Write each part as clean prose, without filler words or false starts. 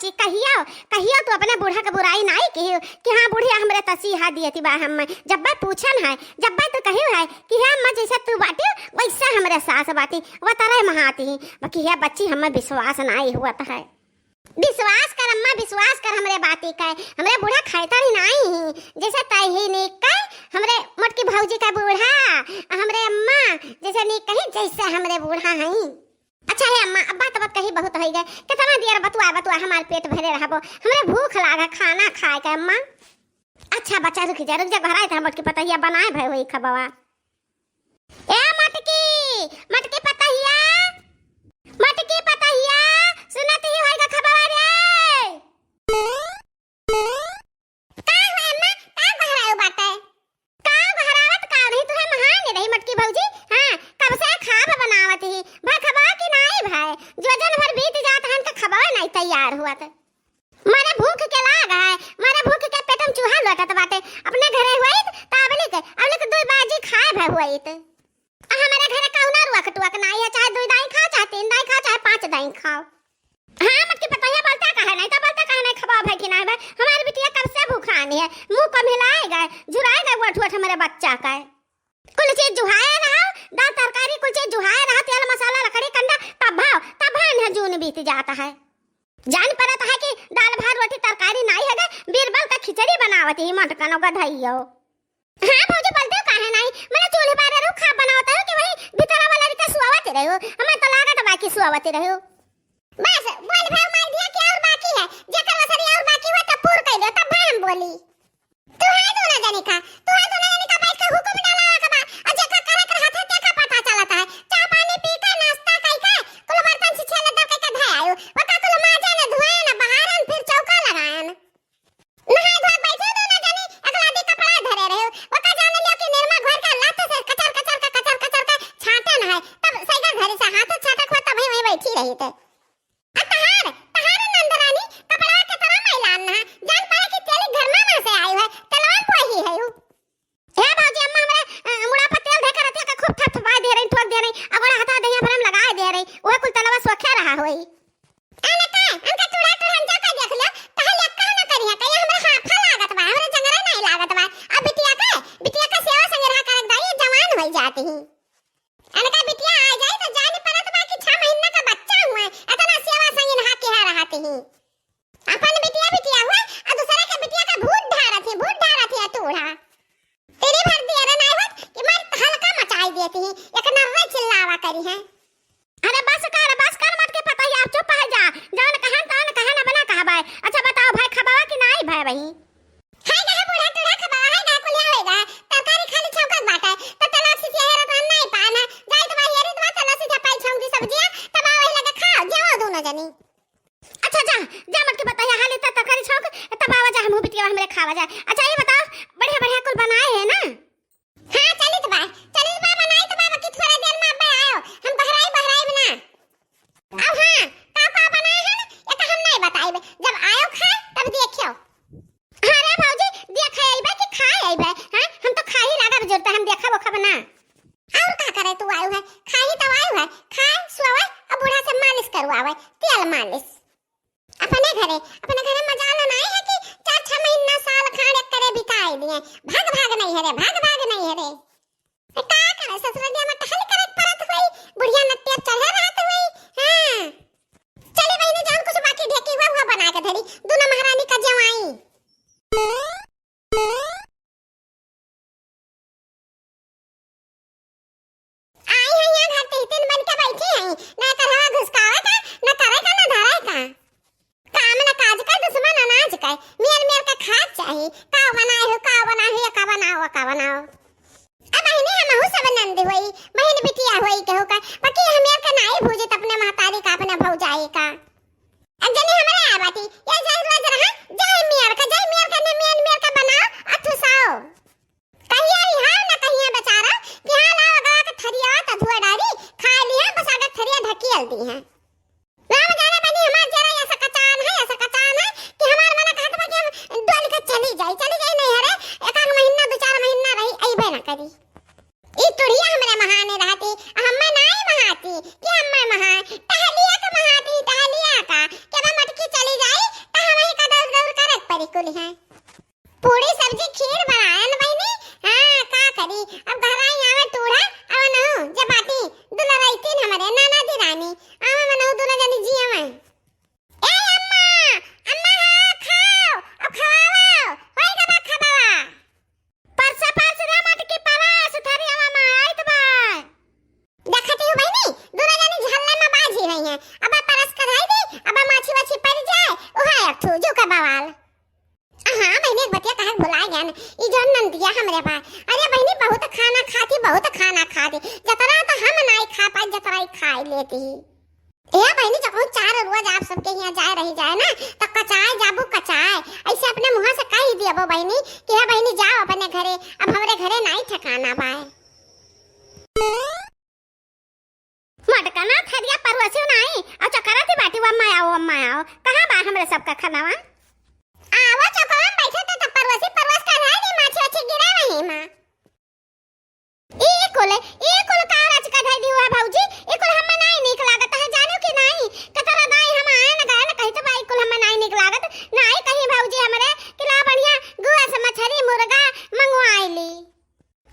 बच्ची कहियो तू अपने बूढ़ा के बुराई नहीं कि हाँ बुढ़िया हमरे तसीहा दिए थी बा हम जब मैं पूछन है जब मैं तो कहियो है कि हाँ अम्मा जैसा तू बाटी वैसा हमरे सास बाटी वो तरह महाती बाकी है बच्ची हमें विश्वास नहीं हुआ है। विश्वास कर अम्मा विश्वास कर हमरे बाती का हमरे बूढ़ा खाता ही नहीं जैसे तय ही नहीं का हमरे मोटकी भौजी का बूढ़ा हमरे अम्मा जैसे नहीं कहीं जैसे हमरे बूढ़ा है। अच्छा है अम्मा अब बात कही बहुत हो गए कितना देर बतुआ हमारे पेट भरे रहबो हमरे भूख लागा खाना खाए के अम्मा। अच्छा बच्चा रुक जा घर आए थे मोटकी पतहिया बनाए भाई वही खबवा ए मटकी पतहिया सुनत ही होएगा खबवा रे का है अम्मा का घरायो बाटे का घरावत का नहीं तू है महान रही मटकी भौजी हां कब से खाब बनावत ही भाई खबा की नहीं भाई जो जन भर बीत जात हन का खबा नहीं तैयार हुआ त मारे भूख के लाग है मारे भूख के पेट में चूहा लटत बाटे अपने घरे हुई ताबले के अबले के दो बाजी खाए भाई हुई त हमारे घरे कौना रुआ कटुआ के नहीं है चाहे दो दाई खा चाहे तीन दाई खा चाहे पांच दाई खाओ। हां मटकी पतहिया बोलता कहे नहीं तो बोलता कहे नहीं खबा भाई कि नहीं भाई हमारी बिटिया कब से भूखानी है मुंह को मिलाएगा झुराएगा वठ हमारे बच्चा का कुल चीज जुहाए रहा दाल तरकारी कुल चीज जुहाए रहा तेल मसाला लकड़ी कंडा तब भान जून बीत जाता है जान पड़ता है कि दाल भात रोटी तरकारी नहीं है बीरबल का खिचड़ी बनावती मटकनों का धइयो। हां भौजी बोलते हो काहे नहीं मैंने चूल्हे पर रू खा बनावता हो कि वही भीतर वाला रिका सुआवत रहो हमें तो लागत बाकी सुआवत रहो बस बोल भाव मार दिया कि और बाकी है जेकर वसरी और बाकी हुआ तो पूर कर दो तब भाई हम बोली तू है दोनों जने का बैठ के हुक्म डाला का बा और जेका करे कर हाथ ते का पता चलता है चाय पानी पी के नाश्ता कई के कुल बर्तन से छेले दर के धाय आयो वका कुल माजा ने धोए ना बहारन फिर चौका लगायन नहाय धोए बैठे दोनों जने अगला दे कपड़ा धरे रहे वका जाने लियो कि निर्मा घर का लात से कचर का छाटे ना है तब सैगा घर से हाथ छाटा खवा तब वहीं बैठी रही थे तहार नंदरानी कपड़ा के तरह मैलान ना जान पाए कि तेरी घर में से आई है तलवार कोई है हे भौजी अम्मा हमरे मुड़ा पर तेल देकर रथे का खूब थपथपा दे रही ठोक दे रही अगोड़ा हटा दे पर हम लगा दे रही ओए कुल तलवा सोखे रहा होई अने का अंका टुड़ा हम जाके देख लो तहल यक्का ना करिया कई हमरे हाफा लागत बा हमरे जंगरा नहीं लागत बा अब बिटिया का सेवा संग रहा कर दाई जवान हो जाती है अनका बिटिया आ जाए तो जाने परत बा कि 6 महीना का बच्चा हुआ इतना सेवा संग रहा के रहते ही अपन बिटिया हुआ और दूसरे के बिटिया का भूत ढारा थी तोड़ा तेरी भर दिया रे नहीं होत कि मैं हल्का मचाई देती है एक नर्रे चिल्लावा करी है अरे बस कर मत के पता ही आप चुप है जा जान कहां ना बना कहा भाई। अच्छा बताओ भाई खबावा कि नहीं भाई वही है गा बूढ़ा टुड़ा खबावा है गा कुलिया होएगा तरकारी खाली छौकत बाटा तो तलाश से हेरा तो नहीं पाना जाई तो भाई हेरी तो तलाश से झपाई छौंगी सब्जियां तब आवे लगे खाओ जाओ दोनों जनी। अच्छा जा मत के बताया हाल इतना तरकारी छौक तब आवा जा हम बिटिया हमरे खावा जा। अच्छा ये बताओ बढ़िया कुल बनाए है ना हां चलित बा बनाई तो बाबा कि थोड़ा देर में अबे आयो हम बहराई बना अब हां का बनाए है ना ये तो हम नहीं बताइबे जब आयो खा तब देखियो। अरे भौजी देख आइबे कि खा आइबे हां हम तो खा ही लागा जरूरत हम देखा वो बना और का करे तू आयो है खा ही तो आयो है खा सोवे अब बूढ़ा से मालिश करवावे तेल मालिश अपने घरे मजा लेना है कि 4-6 महीना साल खाने करे बिताई दिए भाग नहीं है रे का करे ससुरदिया में टहल करे परत हुई बुढ़िया नत्या चढ़े रहत हुई हां चली बहनी जान कुछ बाकी ढेकी हुआ बना के धरी दोनों महारानी का जवाई आई है यहां घर पे तीन बन के बैठी है ना करवा घुसकावे का ना करे का ना धरे का काम ना काज का दुश्मन अनाज का मेर का खाद चाहिए का बनाओ अब महीने हम हो सब नंद होई महीने बिटिया होई कहू का बाकी हमें का नहीं भूजत अपने महतारी का अपने भौजाई का अजनी हमारे आ बाटी ये जाय रोज रहा जाय मेर का ने मेर का बनाओ अथुसाओ कहिया ही हां ना कहिया बेचारा कि हां लाओ गवा के थरिया त धुआ डाली खा लिया बस आगे थरिया ढकेल दी है राम जाने बनी हमार जरा ऐसा कचान है कि हमार मना कहत बा कि हम डोल के चली जाई नहीं हरे एक महीना 2-4 महीना रही आइबे ना करी ई तुड़िया हमरे महाने रहती हम नहीं महाती कि हम महा टहलिया के महाती टहल कुल है पूरी सब्जी खीर बनाया न बहनी। हां का करी अब घर आई आवे टूड़ा अब न जब आती दुला रहती हमरे नाना दी रानी आवे मन दुला जानी जी आवे ए अम्मा अम्मा हां खाओ अब खवाओ होई गबा खवावा परसा परस रे मटकी परस थारी अम्मा आई त बा देखती हो बहनी दुला जानी झल्ला में बाजी रही है अब परस कढ़ाई दे अब माछी वाछी पड़ जाए ओहा एक थू जो का बवाल। हां बहनी एक बतिया कहा भुला गया न ई जन नंदिया हमरे बा अरे बहनी बहुत खाना खाती जतरा तो हम नहीं खा पाई जतरा ही खा लेती ए बहनी जब चार रोज आप सबके यहाँ जाए रही जाए ना तो कचाए जाबू कचाए ऐसे अपने मुंह से कह ही दिया वो बहनी कि है बहनी जाओ अपने घरे अब हमरे घरे नहीं ठिकाना पाए मटकना थरिया परवसे नहीं और चकरा थी बाटी अम्मा आओ कहां बा हमरे सबका खानावा आवा चकरा में बैठे तो परवस कर रहा है माछी अच्छे गिरा रही मां ए कुल का राज का धाई दिया भौजी ए कुल हमें नहीं निक लागत है जानो कि नहीं कतरा दाई हम आए न गए न कहि तो भाई कुल हमें नहीं निक लागत नहीं कहीं भौजी हमरे किला बढ़िया गुआ से मछली मुर्गा मंगवाईली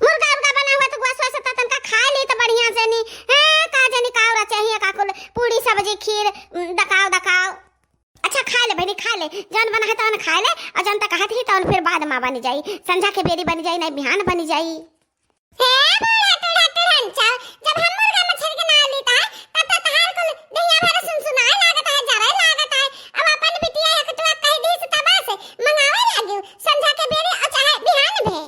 मुर्गा उर्गा बना हुआ तो गुआ से तन का खा ली तो बढ़िया से नी है का जनी कावरा चाहिए का कुल पूरी सब्जी खीर दकाओ अच्छा खा ले बहनी खा ले जन बना है तो खा ले और जन तक कहत ही तो फिर बाद में बन जाई संझा के बेरी बन जाई नहीं बिहान बन जाई हे बोला तुरंत जब हम मुर्गा मछली के ना लेता है तब तक तहार को दहिया भर सुनाए लागत है जरा लागत है अब अपन बिटिया एक तो कह दी से तबा से मंगावे लागियो संझा के बेरी और चाहे बिहान भे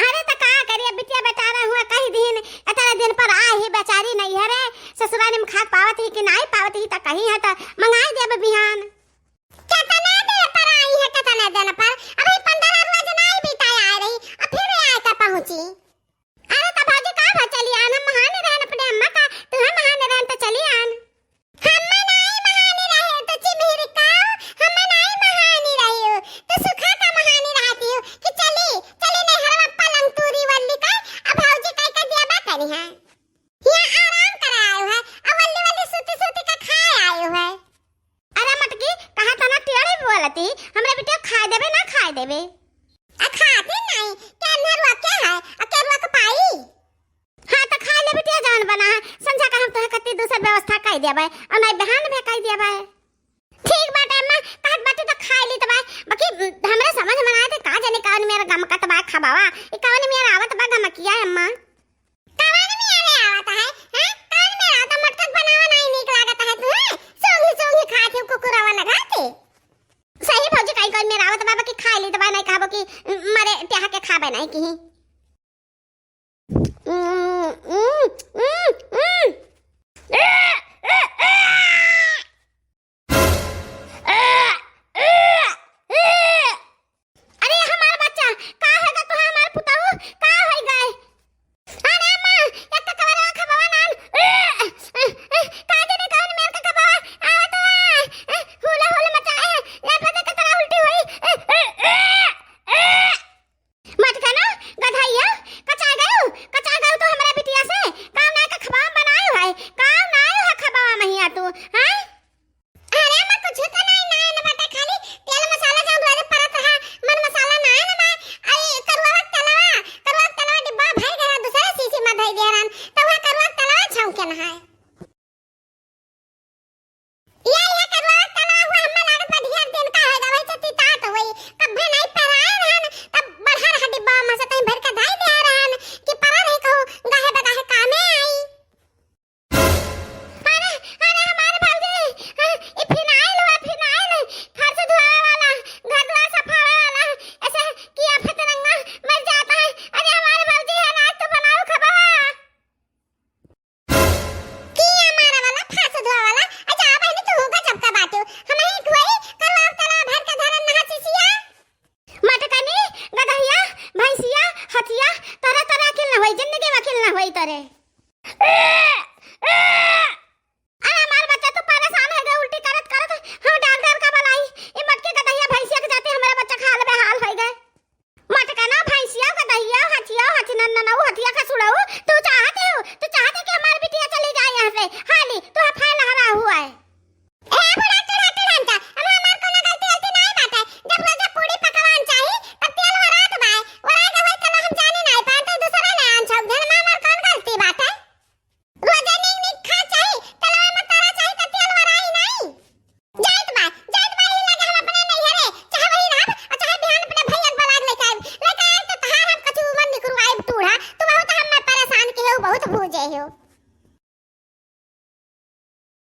अरे त का करिए बिटिया बेचारा हुआ कह दिन इतना दिन पर आ ही बेचारी नहीं है रे ससुराल में खा पावत ही कि नहीं पावत ही त कहीं है त मंगाए देब बिहान कितना देर पर आई है कितना दिन पर अभी 15 रोज नहीं बिताया आ रही अब फिर आए का पहुंची अरे त भौजी का चली आन हम महाने रहन अपने अम्मा का तू हम महाने रहन तो चली आन हम नहीं महाने रहे तो चिमहिर का हम नहीं महाने रही हो तो सुखा का महाने रहती हो कि चली नहीं हरवा पलंग तूरी वाली का अब भौजी कह के दिया बा करी है यहाँ आराम करायो है अब वाली सूती का खाए आयो है अरे मटकी कहा था ना टेढ़े बोलती हमरे बेटा खा देबे ना खा देबे आ खाते नहीं क्या नरवा क्या है अकेलवा का पाई हां तो खा ले बेटा जान बना है संझा का हम तो कत्ती दूसर व्यवस्था कर देबे और नहीं बहान में कर देबे ठीक बात अम्मा कहत बाटी तो खा ली तबा बाकी हमरे समझ में आए थे का जाने कौन मेरा गम का तबा खबावा ई कौन मेरा आवत बा गम किया अम्मा कौन मेरे आवत है हैं कौन मेरा आवत मटक बनावा नहीं निक लागत है तू सोंगी खाती कुकुरावा लगाते सही भौजी कई मेरा आवत बाबा की खा ली दबा नहीं कहबो कि मरे प्याह के खाबे नहीं की